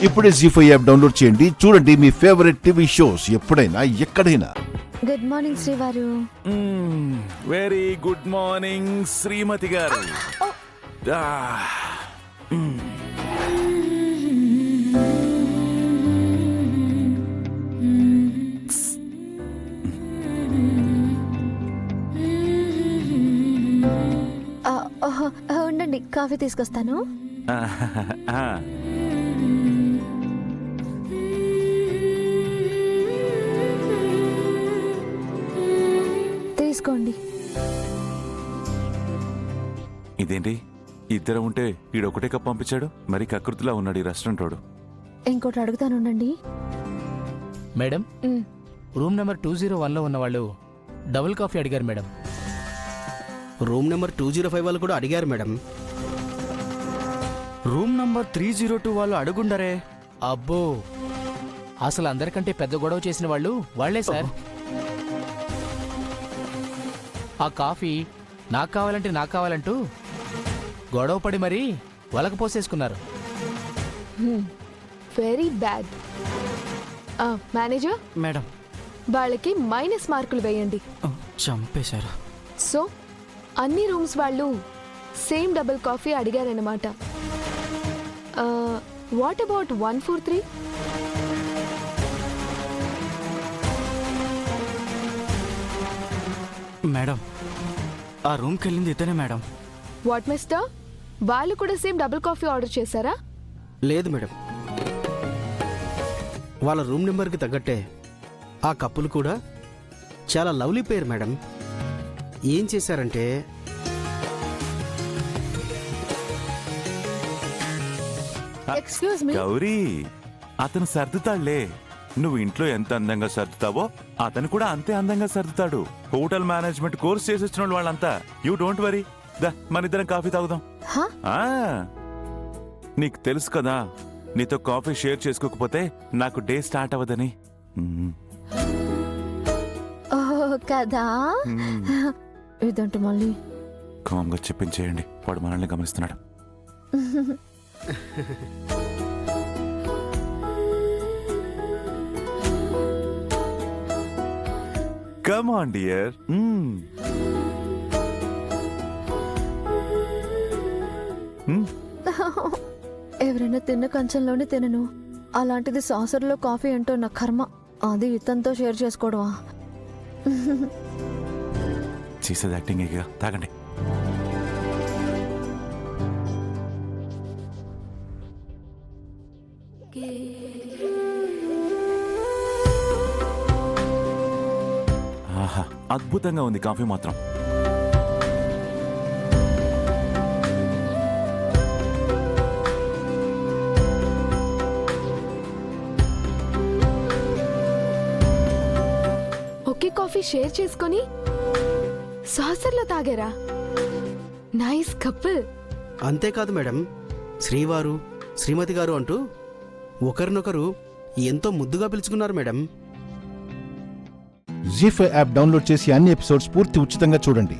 ఇప్పుడే జీ5 app download చేయండి. చూడండి మీ ఫేవరెట్ టీవీ షోస్ ఎప్పుడైనా ఎక్కడైనా. గుడ్ మార్నింగ్ శ్రీవారు. వెరీ గుడ్ మార్నింగ్ శ్రీమతి గారు. ఉండండి, కాఫీ తీసుకొస్తాను. తీసుకోండి. ఇదేంటి ఇద్దరు ఉంటే ఈడొకటే కప్ పంపించాడు? మరి కకృతిలా ఉన్నాడు ఈ రెస్టారెంట్ వాడు. ఇంకోటి అడుగుతాను, ఉండండి. మేడం, రూమ్ నెంబర్ 201లో ఉన్న వాళ్ళు డబుల్ కాఫీ అడిగారు మేడం. రూమ్ నెంబర్ 205 వాళ్ళు కూడా అడిగారు మేడం. రూమ్ నంబర్ 302 వాళ్ళు అడుగుండరే. అబ్బో, అసలు అందరికంటే పెద్ద గొడవ చేసిన వాళ్ళు వాళ్లే సార్. ఆ కాఫీ నాకు కావాలంటే నాకు కావాలంటూ గొడవ పడి మరీ వలక పోసేసుకున్నారు. Very bad. మేనేజర్ మేడం, వాళ్ళకి మైనస్ మార్కులు వేయండి. చంపేశారు. సో అన్ని రూమ్స్ వాళ్ళు సేమ్ డబుల్ కాఫీ అడిగారన్నమాట. What about 143? మేడం, ఆ రూమ్కి వెళ్ళింది ఇతనే మేడం. వాట్ మిస్టర్, వాళ్ళు కూడా సేమ్ డబుల్ కాఫీ ఆర్డర్ చేశారా? లేదు మేడం, వాళ్ళ రూమ్ నెంబర్కి తగ్గట్టే ఆ కప్పులు కూడా చాలా లవ్లీ పేరు మేడం. ఏం చేశారంటే ఎక్స్క్యూజ్ మీ. గౌరీ, అతను సర్దుతాడులే. నువ్వు ఇంట్లో ఎంత అందంగా సర్దుతావో అతను కూడా అంతే అందంగా సర్దుతాడు. హోటల్ మేనేజ్మెంట్ కోర్స్ చేసి వచ్చిన వాళ్ళంతా. You don't worry. దా మనిద్దరం కాఫీ తాగుదాం. నీకు తెలుసు కదా, నీతో కాఫీ షేర్ చేసుకోకపోతే నాకు డే స్టార్ట్ అవ్వదని. కదా, ఇదంటే మళ్ళీ కామ్గా చెప్పించేయండి, వాడు మనల్ని గమనిస్తున్నాడు. Come on, dear. ఎవరైనా తిన్న కంచంలోనే తినను, అలాంటిది సాసర్లో కాఫీ ఏంటో నా కర్మ. అది ఇతనితో షేర్ చేసుకోవడమా? చేసేది యాక్టింగ్. తాగండి. ఆహా, అద్భుతంగా ఉంది కాఫీ మాత్రం. ఒకే కాఫీ షేర్ చేసుకొని సాసర్లో తాగారా? Nice couple. అంతేకాదు మేడం, శ్రీవారు శ్రీమతి గారు అంటూ ఒకరినొకరు ఎంతో ముద్దుగా పిలుచుకున్నారు మేడం. జీ5 యాప్ డౌన్లోడ్ చేసి అన్ని ఎపిసోడ్స్ పూర్తి ఉచితంగా చూడండి.